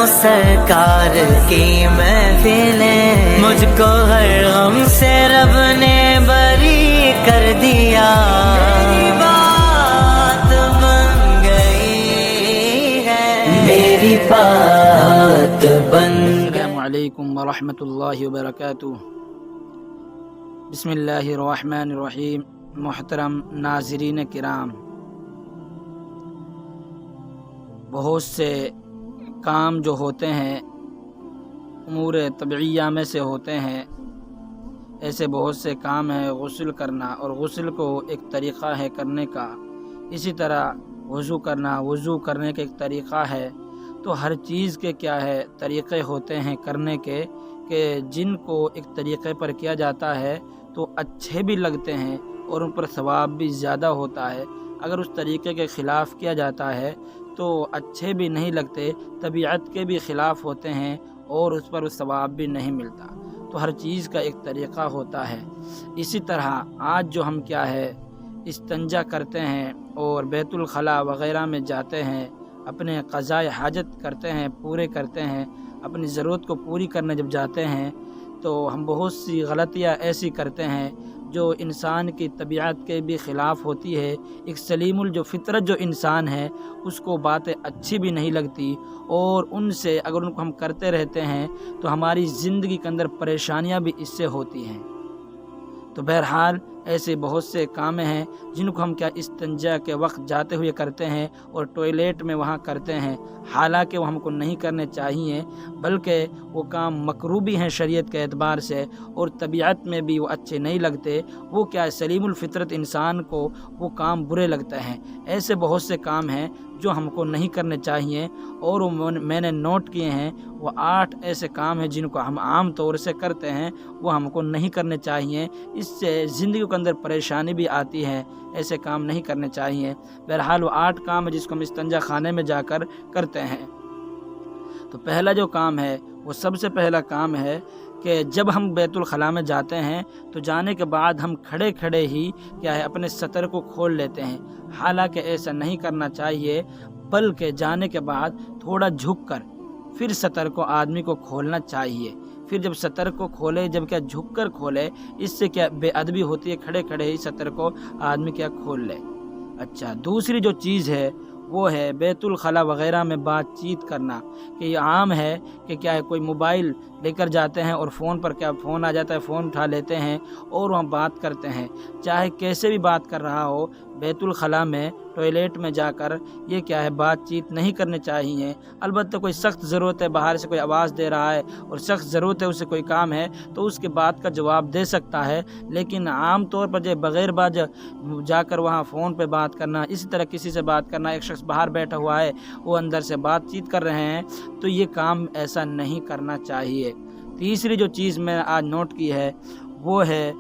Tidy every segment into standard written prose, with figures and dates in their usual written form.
سرکار کی محفلیں، مجھ کو ہر غم سے رب نے بری کر دیا، میری بات بن گئی ہے، میری بات بن گئی۔ السلام علیکم ورحمۃ اللہ وبرکاتہ۔ بسم اللہ الرحمن الرحیم۔ محترم ناظرین کرام، بہت سے کام جو ہوتے ہیں امور طبعیہ میں سے ہوتے ہیں، ایسے بہت سے کام ہیں، غسل کرنا، اور غسل کو ایک طریقہ ہے کرنے کا، اسی طرح وضو کرنا، وضو کرنے کا ایک طریقہ ہے۔ تو ہر چیز کے کیا ہے طریقے ہوتے ہیں کرنے کے، کہ جن کو ایک طریقے پر کیا جاتا ہے تو اچھے بھی لگتے ہیں اور ان پر ثواب بھی زیادہ ہوتا ہے۔ اگر اس طریقے کے خلاف کیا جاتا ہے تو اچھے بھی نہیں لگتے، طبیعت کے بھی خلاف ہوتے ہیں اور اس پر ثواب بھی نہیں ملتا۔ تو ہر چیز کا ایک طریقہ ہوتا ہے۔ اسی طرح آج جو ہم کیا ہے استنجا کرتے ہیں اور بیت الخلاء وغیرہ میں جاتے ہیں، اپنے قضاء حاجت کرتے ہیں، پورے کرتے ہیں، اپنی ضرورت کو پوری کرنے جب جاتے ہیں تو ہم بہت سی غلطیاں ایسی کرتے ہیں جو انسان کی طبیعت کے بھی خلاف ہوتی ہے۔ ایک سلیم جو فطرت جو انسان ہے اس کو باتیں اچھی بھی نہیں لگتی، اور ان سے اگر ان کو ہم کرتے رہتے ہیں تو ہماری زندگی کے اندر پریشانیاں بھی اس سے ہوتی ہیں۔ تو بہرحال ایسے بہت سے کام ہیں جن کو ہم کیا استنجا کے وقت جاتے ہوئے کرتے ہیں اور ٹوائلٹ میں وہاں کرتے ہیں، حالانکہ وہ ہم کو نہیں کرنے چاہیے، بلکہ وہ کام مکروہ بھی ہیں شریعت کے اعتبار سے، اور طبیعت میں بھی وہ اچھے نہیں لگتے۔ وہ کیا سلیم الفطرت انسان کو وہ کام برے لگتے ہیں۔ ایسے بہت سے کام ہیں جو ہم کو نہیں کرنے چاہیے، اور میں نے نوٹ کیے ہیں وہ 8 ایسے کام ہیں جن کو ہم عام طور سے کرتے ہیں، وہ ہم کو نہیں کرنے چاہیے۔ اس سے زندگی کے اندر پریشانی بھی آتی ہے، ایسے کام نہیں کرنے چاہیے۔ بہرحال وہ 8 کام ہے جس کو ہم استنجا خانے میں جا کر کرتے ہیں۔ تو پہلا جو کام ہے وہ سب سے پہلا کام ہے کہ جب ہم بیت الخلاء میں جاتے ہیں تو جانے کے بعد ہم کھڑے کھڑے ہی کیا ہے اپنے سطر کو کھول لیتے ہیں، حالانکہ ایسا نہیں کرنا چاہیے، بلکہ جانے کے بعد تھوڑا جھک کر پھر سطر کو آدمی کو کھولنا چاہیے۔ پھر جب سطر کو کھولے، جب کیا جھک کر کھولے، اس سے کیا بے ادبی ہوتی ہے، کھڑے کھڑے ہی سطر کو آدمی کیا کھول لے۔ اچھا، دوسری جو چیز ہے وہ ہے بیت الخلاء وغیرہ میں بات چیت کرنا، کہ یہ عام ہے کہ کیا ہے کوئی موبائل لے کر جاتے ہیں اور فون پر کیا فون آ جاتا ہے، فون اٹھا لیتے ہیں اور وہاں بات کرتے ہیں، چاہے کیسے بھی بات کر رہا ہو، بیت الخلاء میں ٹوائلٹ میں جا کر یہ کیا ہے بات چیت نہیں کرنے چاہیے۔ البتہ کوئی سخت ضرورت ہے، باہر سے کوئی آواز دے رہا ہے اور سخت ضرورت ہے، اسے کوئی کام ہے تو اس کے بات کا جواب دے سکتا ہے، لیکن عام طور پر جو بغیر باج جا کر وہاں فون پہ بات کرنا، اسی طرح کسی سے بات کرنا، ایک شخص باہر بیٹھا ہوا ہے وہ اندر سے بات چیت کر رہے ہیں، تو یہ کام ایسا نہیں کرنا چاہیے۔ تیسری جو چیز میں آج نوٹ کی ہے وہ ہے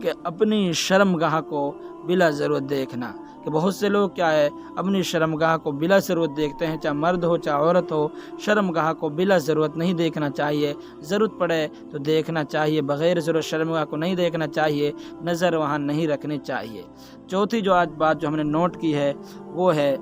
کہ اپنی شرمگاہ کو بلا ضرورت دیکھنا، کہ بہت سے لوگ کیا ہے اپنی شرمگاہ کو بلا ضرورت دیکھتے ہیں، چاہے مرد ہو چاہے عورت ہو، شرمگاہ کو بلا ضرورت نہیں دیکھنا چاہیے۔ ضرورت پڑے تو دیکھنا چاہیے، بغیر ضرورت شرمگاہ کو نہیں دیکھنا چاہیے، نظر وہاں نہیں رکھنی چاہیے۔ چوتھی جو آج بات جو ہم نے نوٹ کی ہے وہ ہے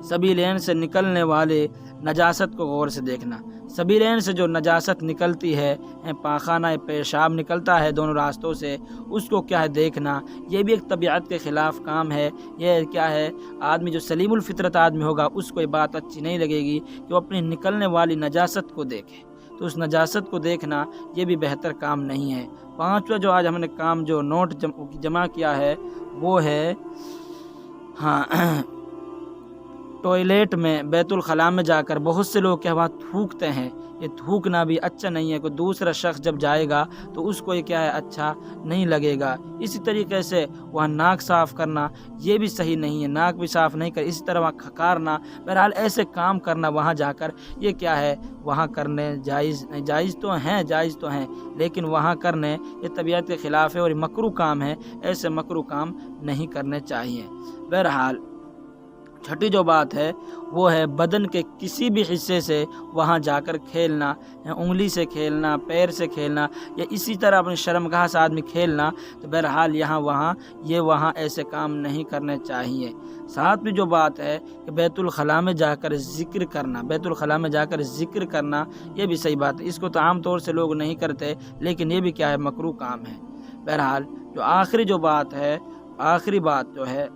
سبیلین سے نکلنے والے نجاست کو غور سے دیکھنا۔ سبیلین سے جو نجاست نکلتی ہے، پاخانہ پیشاب نکلتا ہے دونوں راستوں سے، اس کو کیا ہے دیکھنا، یہ بھی ایک طبیعت کے خلاف کام ہے۔ یہ کیا ہے آدمی جو سلیم الفطرت آدمی ہوگا اس کو یہ بات اچھی نہیں لگے گی کہ وہ اپنی نکلنے والی نجاست کو دیکھے، تو اس نجاست کو دیکھنا یہ بھی بہتر کام نہیں ہے۔ پانچواں جو آج ہم نے کام جو نوٹ جمع کیا ہے وہ ہے ٹوائلٹ میں بیت الخلاء میں جا کر بہت سے لوگ کیا وہاں تھوکتے ہیں، یہ تھوکنا بھی اچھا نہیں ہے۔ کوئی دوسرا شخص جب جائے گا تو اس کو یہ کیا ہے اچھا نہیں لگے گا۔ اسی طریقے سے وہاں ناک صاف کرنا یہ بھی صحیح نہیں ہے، ناک بھی صاف نہیں کر، اسی طرح وہاں کھکارنا، بہرحال ایسے کام کرنا وہاں جا کر یہ کیا ہے وہاں کرنے جائز تو ہیں لیکن وہاں کرنے یہ طبیعت کے خلاف ہے اور یہ مکروہ کام ہے، ایسے مکروہ کام نہیں کرنے چاہیے۔ بہرحال چھٹی جو بات ہے وہ ہے بدن کے کسی بھی حصے سے وہاں جا کر کھیلنا، انگلی سے کھیلنا، پیر سے کھیلنا، یا اسی طرح اپنی شرمگاہ سے آدمی کھیلنا، تو بہرحال وہاں ایسے کام نہیں کرنے چاہیے۔ ساتھ میں جو بات ہے کہ بیت الخلاء میں جا کر ذکر کرنا، یہ بھی صحیح بات ہے۔ اس کو تو عام طور سے لوگ نہیں کرتے، لیکن یہ بھی کیا ہے، مکروہ کام ہے۔ بہرحال جو آخری بات جو ہے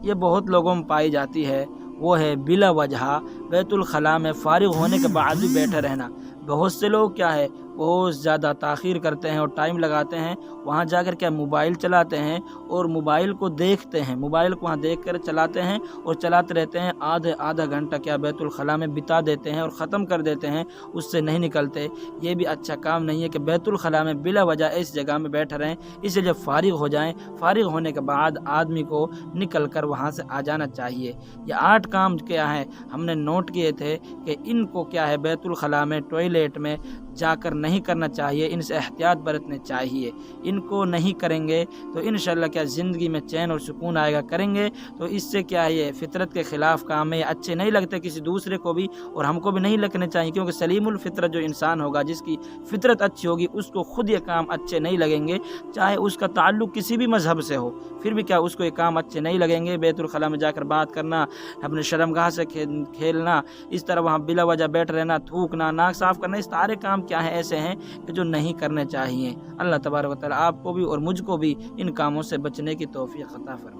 یہ بہت لوگوں میں پائی جاتی ہے، وہ ہے بلا وجہ بیت الخلاء میں فارغ ہونے کے بعد بھی بیٹھے رہنا۔ بہت سے لوگ کیا ہے، بہت زیادہ تاخیر کرتے ہیں اور ٹائم لگاتے ہیں، وہاں جا کر کیا موبائل چلاتے ہیں اور موبائل کو دیکھتے ہیں، موبائل کو وہاں دیکھ کر چلاتے ہیں اور چلاتے رہتے ہیں، آدھا گھنٹہ کیا بیت الخلاء میں بتا دیتے ہیں اور ختم کر دیتے ہیں، اس سے نہیں نکلتے۔ یہ بھی اچھا کام نہیں ہے کہ بیت الخلاء میں بلا وجہ اس جگہ میں بیٹھے رہیں۔ اس لیے جب فارغ ہو جائیں، فارغ ہونے کے بعد آدمی کو نکل کر وہاں سے آ جانا چاہیے۔ یہ 8 کام کیا ہے ہم نے نوٹ کیے تھے کہ ان کو کیا ہے بیت الخلاء میں ٹوائلٹ میں جا کر نہیں کرنا چاہیے، ان سے احتیاط برتنے چاہیے۔ ان کو نہیں کریں گے تو انشاءاللہ کیا زندگی میں چین اور سکون آئے گا، کریں گے تو اس سے کیا ہے، یہ فطرت کے خلاف کام ہے، یہ اچھے نہیں لگتے کسی دوسرے کو بھی اور ہم کو بھی نہیں لگنے چاہیے، کیونکہ سلیم الفطرت جو انسان ہوگا، جس کی فطرت اچھی ہوگی، اس کو خود یہ کام اچھے نہیں لگیں گے، چاہے اس کا تعلق کسی بھی مذہب سے ہو، پھر بھی کیا اس کو یہ کام اچھے نہیں لگیں گے۔ بیت الخلاء میں جا کر بات کرنا، اپنے شرمگاہ سے کھیلنا، اس طرح وہاں بلا وجہ بیٹھ رہنا، تھوکنا، ناک صاف کرنا، اس سارے کام کیا ہیں، ایسے ہیں کہ جو نہیں کرنے چاہیے۔ اللہ تبارک و تعالیٰ آپ کو بھی اور مجھ کو بھی ان کاموں سے بچنے کی توفیق عطا فرمائے۔